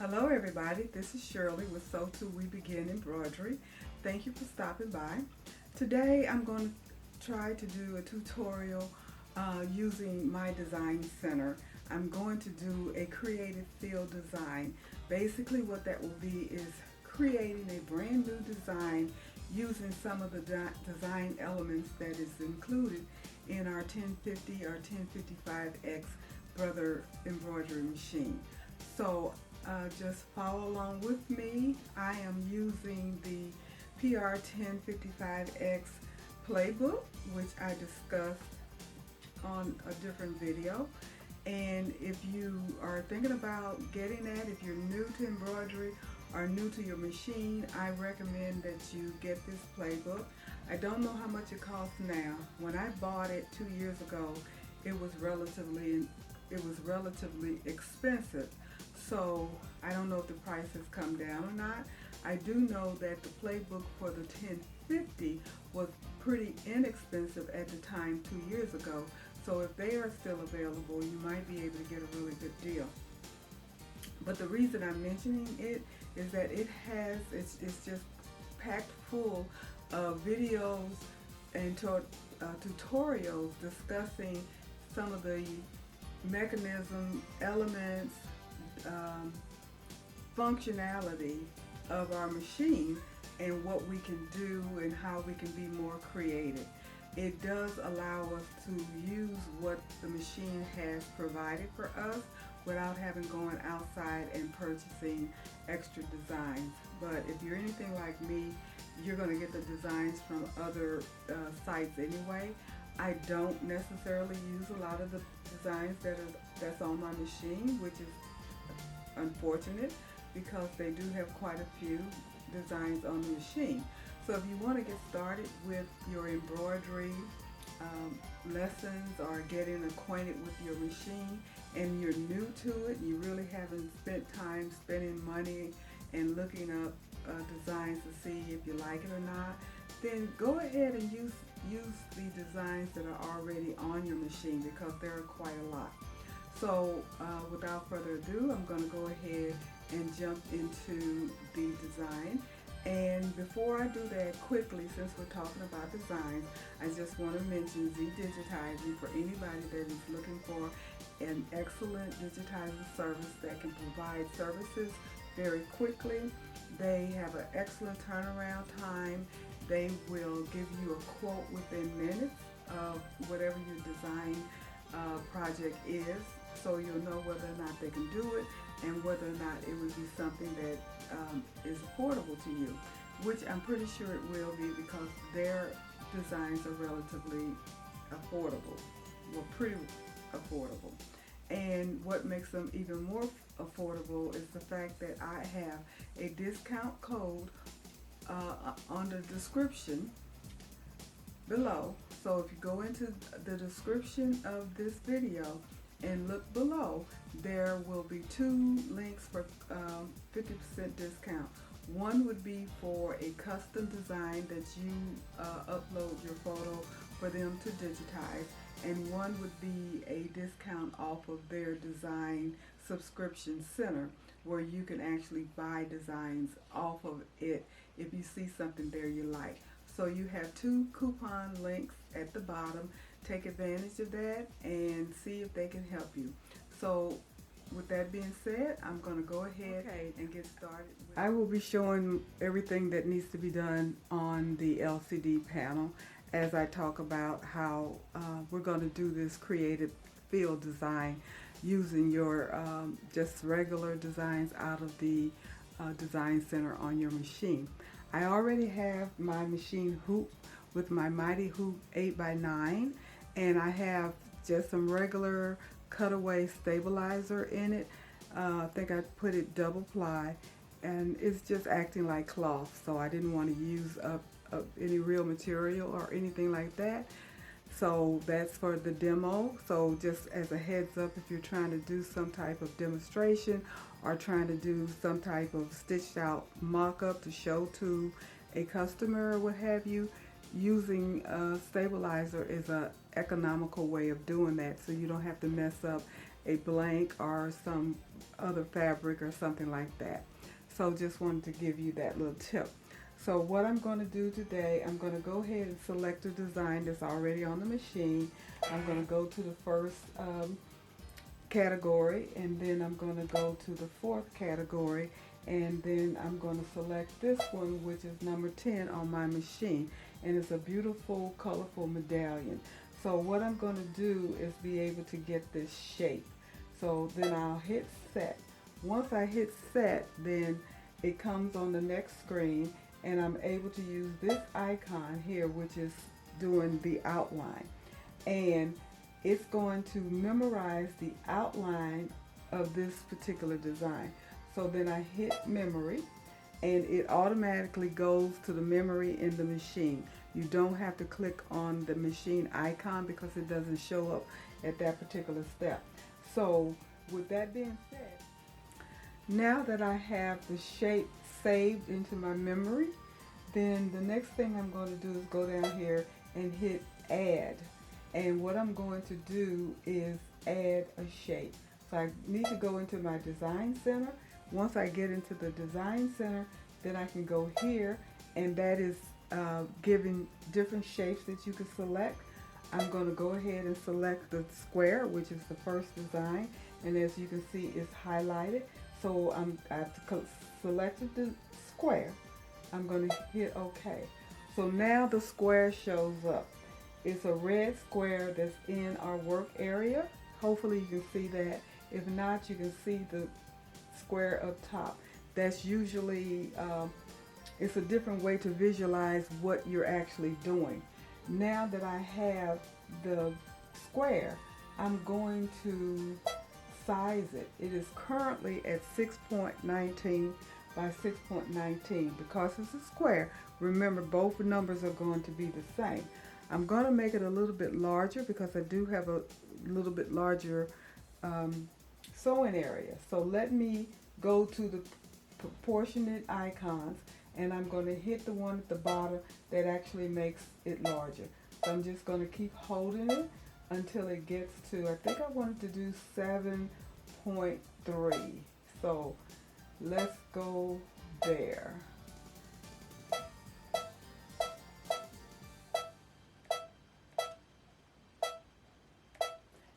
Hello everybody, this is Shirley with Sew To We Begin Embroidery. Thank you for stopping by. Today I'm going to try to do a tutorial using my design center. I'm going to do a creative field design. Basically what that will be is creating a brand new design using some of the design elements that is included in our 1050 or 1055X Brother embroidery machine. So just follow along with me. I am using the PR 1055X playbook, which I discussed on a different video. And if you are thinking about getting that, if you're new to embroidery or new to your machine, I recommend that you get this playbook. I don't know how much it costs now. When I bought it 2 years ago, it was relatively expensive. So I don't know if the price has come down or not. I do know that the playbook for the 1050 was pretty inexpensive at the time 2 years ago. So if they are still available, you might be able to get a really good deal. But the reason I'm mentioning it is that it's just packed full of videos and tutorials discussing some of the mechanism, elements, functionality of our machine and what we can do and how we can be more creative. It does allow us to use what the machine has provided for us without having going outside and purchasing extra designs. But if you're anything like me, you're going to get the designs from other sites anyway. I don't necessarily use a lot of the designs that's on my machine, which is unfortunate because they do have quite a few designs on the machine. So if you want to get started with your embroidery lessons or getting acquainted with your machine and you're new to it, you really haven't spent time spending money and looking up designs to see if you like it or not, then go ahead and use the designs that are already on your machine because there are quite a lot. So without further ado, I'm going to go ahead and jump into the design. And before I do that, quickly, since we're talking about designs, I just want to mention Digitizing for anybody that is looking for an excellent digitizing service that can provide services very quickly. They have an excellent turnaround time. They will give you a quote within minutes of whatever your design project is, so you'll know whether or not they can do it and whether or not it would be something that is affordable to you, which I'm pretty sure it will be because their designs are relatively affordable, well, pretty affordable. And what makes them even more affordable is the fact that I have a discount code on the description below. So if you go into the description of this video and look below, there will be 2 links for 50% discount. One would be for a custom design that you upload your photo for them to digitize, and one would be a discount off of their design subscription center where you can actually buy designs off of it if you see something there you like. So you have 2 coupon links at the bottom. Take advantage of that and see if they can help you. So with that being said, I'm going to go ahead and get started. I will be showing everything that needs to be done on the LCD panel as I talk about how we're going to do this creative field design using your just regular designs out of the design center on your machine. I already have my machine hoop with my Mighty Hoop 8x9, and I have just some regular cutaway stabilizer in it. I think I put it double ply, and it's just acting like cloth, so I didn't want to use up any real material or anything like that. So that's for the demo. So just as a heads up, if you're trying to do some type of demonstration or trying to do some type of stitched out mock-up to show to a customer or what have you, using a stabilizer is a economical way of doing that, so you don't have to mess up a blank or some other fabric or something like that. So just wanted to give you that little tip. So what I'm going to do today, I'm going to go ahead and select a design that's already on the machine. I'm going to go to the first category, and then I'm going to go to the fourth category, and then I'm going to select this one, which is number 10 on my machine, and it's a beautiful colorful medallion. So what I'm going to do is be able to get this shape. So then I'll hit set. Once I hit set, then it comes on the next screen, and I'm able to use this icon here, which is doing the outline, and it's going to memorize the outline of this particular design. So then I hit memory, and it automatically goes to the memory in the machine. You don't have to click on the machine icon because it doesn't show up at that particular step. So with that being said, now that I have the shape saved into my memory, then the next thing I'm going to do is go down here and hit add. And what I'm going to do is add a shape. So I need to go into my design center. Once I get into the design center, then I can go here, and that is giving different shapes that you can select. I'm going to go ahead and select the square, which is the first design, and as you can see, it's highlighted. So I've selected the square. I'm going to hit OK. So now the square shows up. It's a red square that's in our work area. Hopefully you can see that. If not, you can see the square up top. That's usually, it's a different way to visualize what you're actually doing. Now that I have the square, I'm going to size it. It is currently at 6.19 by 6.19. Because it's a square, remember both numbers are going to be the same. I'm going to make it a little bit larger because I do have a little bit larger sewing area. So let me go to the proportionate icons, and I'm going to hit the one at the bottom that actually makes it larger. So I'm just going to keep holding it until it gets to, I think I wanted to do 7.3. So let's go there.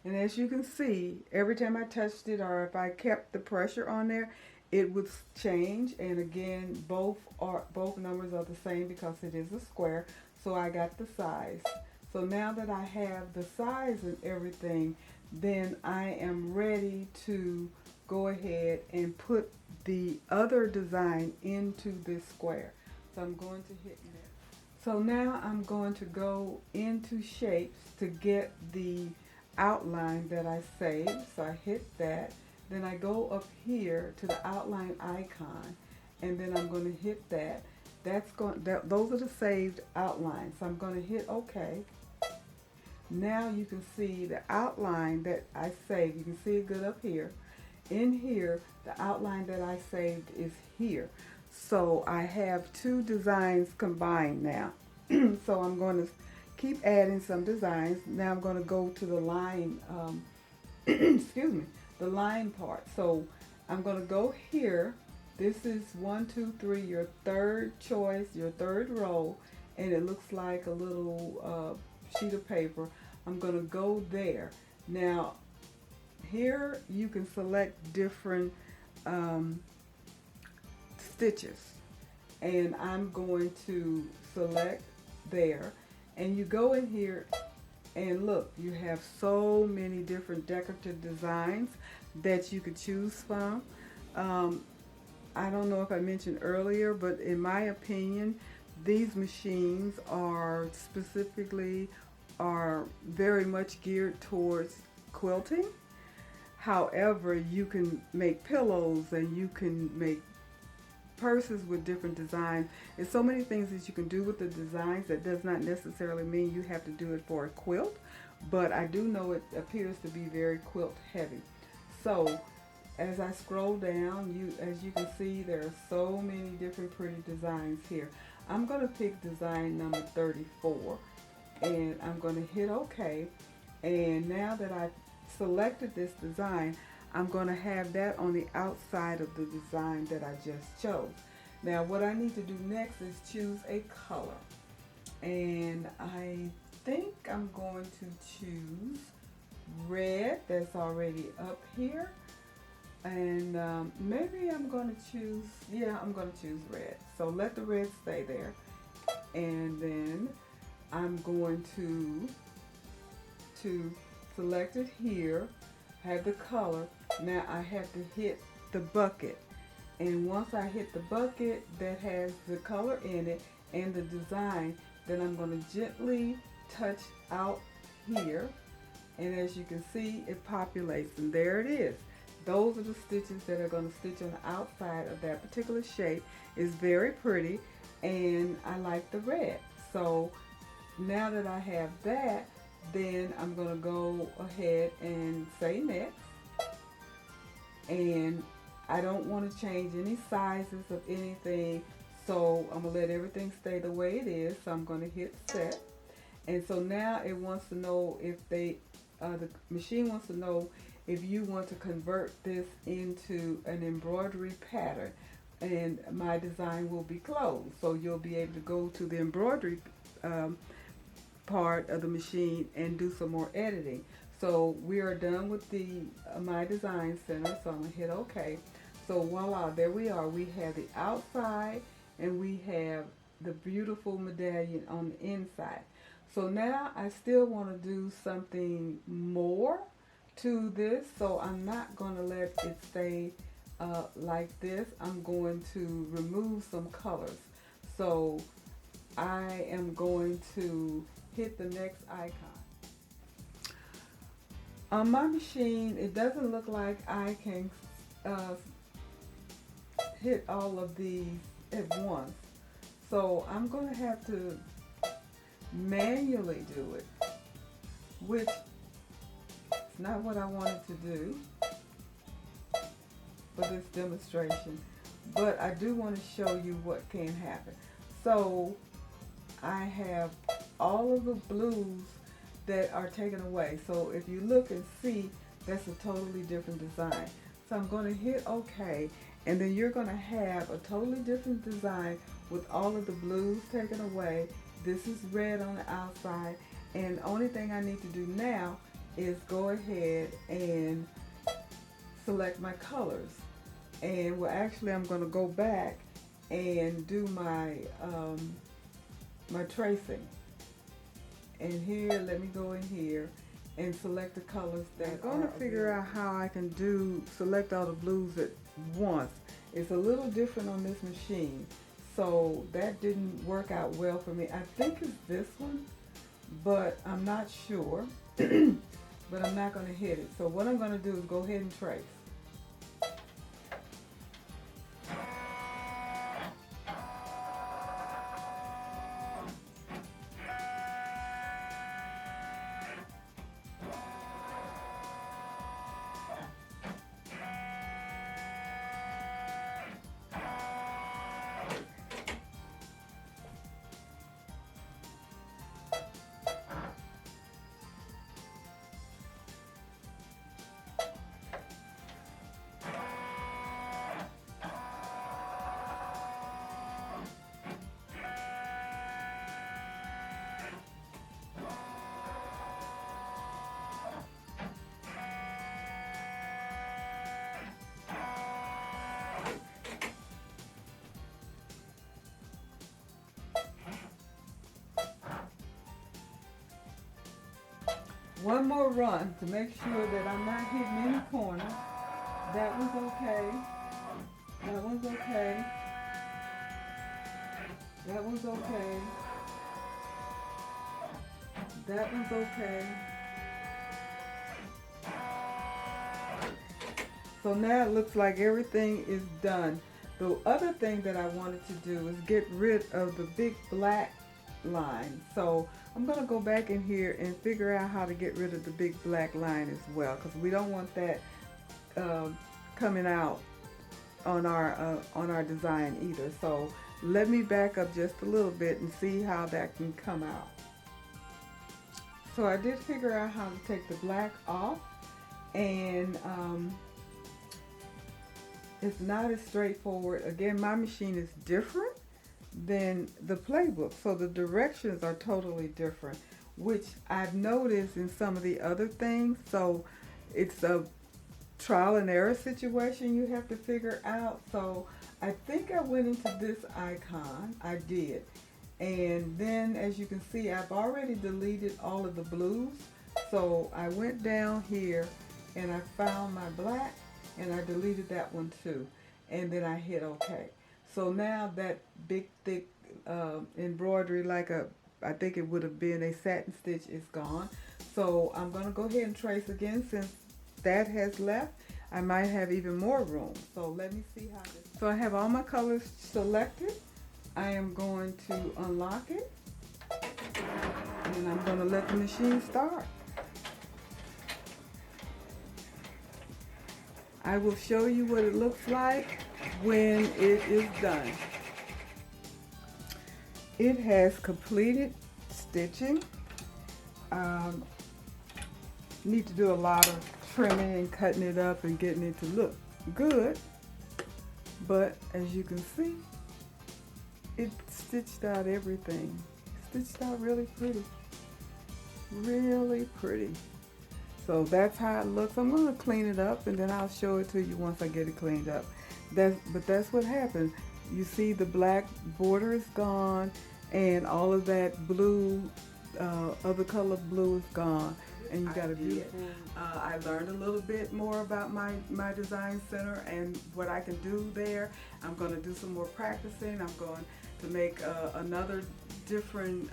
And as you can see, every time I touched it, or if I kept the pressure on there, it would change. And again, both numbers are the same because it is a square. So I got the size. So now that I have the size and everything, then I am ready to go ahead and put the other design into this square. So I'm going to hit next. So now I'm going to go into shapes to get the outline that I saved. So I hit that. Then I go up here to the outline icon, and then I'm going to hit that. Those are the saved outlines. So I'm going to hit OK. Now you can see the outline that I saved. You can see it good up here. In here, the outline that I saved is here. So I have two designs combined now. So I'm going to keep adding some designs. Now I'm going to go to the line, excuse me, the line part. So I'm going to go here. This is 1, 2, 3, your third choice, your third row, and it looks like a little sheet of paper. I'm going to go there. Now here you can select different stitches, and I'm going to select there, and you go in here and look, you have so many different decorative designs that you could choose from. I don't know if I mentioned earlier, but in my opinion, these machines are very much geared towards quilting. However, you can make pillows and you can make purses with different designs. There's so many things that you can do with the designs. That does not necessarily mean you have to do it for a quilt, but I do know it appears to be very quilt heavy. So as I scroll down, as you can see, there are so many different pretty designs here. I'm going to pick design number 34, and I'm going to hit OK. And now that I've selected this design, I'm going to have that on the outside of the design that I just chose. Now what I need to do next is choose a color. And I think I'm going to choose red that's already up here. And maybe I'm going to choose, yeah, I'm going to choose red. So let the red stay there. And then I'm going to select it here, have the color. Now I have to hit the bucket. And once I hit the bucket that has the color in it and the design, then I'm going to gently touch out here. And as you can see, it populates, and there it is. Those are the stitches that are going to stitch on the outside of that particular shape. It's very pretty, and I like the red. So now that I have that, then I'm going to go ahead and say next. And I don't want to change any sizes of anything, so I'm going to let everything stay the way it is. So I'm going to hit set. And so now it wants to know if the machine wants to know if you want to convert this into an embroidery pattern, and my design will be closed. So you'll be able to go to the embroidery part of the machine and do some more editing. So we are done with the My Design Center, so I'm going to hit OK. So voila, there we are. We have the outside and we have the beautiful medallion on the inside. So now I still want to do something more to this, so I'm not going to let it stay like this. I'm going to remove some colors. So I am going to hit the next icon. On my machine, it doesn't look like I can hit all of these at once. So I'm going to have to manually do it, which is not what I wanted to do for this demonstration, but I do want to show you what can happen. So I have all of the blues that are taken away. So if you look and see, that's a totally different design. So I'm going to hit OK, and then you're going to have a totally different design with all of the blues taken away. This is red on the outside, and the only thing I need to do now is go ahead and select my colors. And well, actually I'm going to go back and do my my tracing. And here, let me go in here and select the colors that I'm going to figure out how I can select all the blues at once. It's a little different on this machine, so that didn't work out well for me. I think it's this one, but I'm not sure. But I'm not going to hit it. So what I'm going to do is go ahead and trace. One more run to make sure that I'm not hitting any corners. That one's okay. That one's okay. That one's okay. That one's okay. So now it looks like everything is done. The other thing that I wanted to do is get rid of the big black line. So I'm going to go back in here and figure out how to get rid of the big black line as well, because we don't want that coming out on our design either. So let me back up just a little bit and see how that can come out. So I did figure out how to take the black off, And it's not as straightforward. Again, my machine is different than the playbook, so the directions are totally different, which I've noticed in some of the other things. So it's a trial and error situation you have to figure out. So I think I went into this icon. I did. And then as you can see, I've already deleted all of the blues. So I went down here and I found my black and I deleted that one too. And then I hit OK. So now that big thick embroidery, like I think it would have been a satin stitch, is gone. So I'm going to go ahead and trace again. Since that has left, I might have even more room. So let me see how this. So I have all my colors selected. I am going to unlock it, and I'm going to let the machine start. I will show you what it looks like when it is done. It has completed stitching. Need to do a lot of trimming and cutting it up and getting it to look good, but as you can see, it stitched out everything. Stitched out really pretty. Really pretty. So that's how it looks. I'm going to clean it up and then I'll show it to you once I get it cleaned up. But that's what happened. You see the black border is gone and all of that blue, other color blue is gone. And you got a beautiful. I learned a little bit more about my design center and what I can do there. I'm going to do some more practicing. I'm going to make another different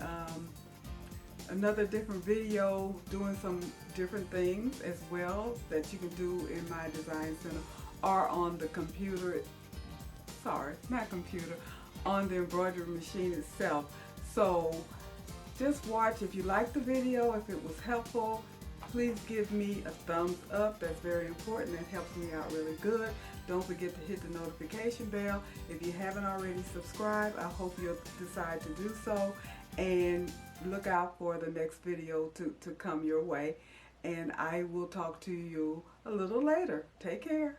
video doing some different things as well that you can do in my design center or on the computer. Sorry, not computer, on the embroidery machine itself. So just watch. If you like the video, if it was helpful, please give me a thumbs up. That's very important. That helps me out really good. Don't forget to hit the notification bell. If you haven't already subscribed, I hope you'll decide to do so. And look out for the next video to come your way. And I will talk to you a little later. Take care.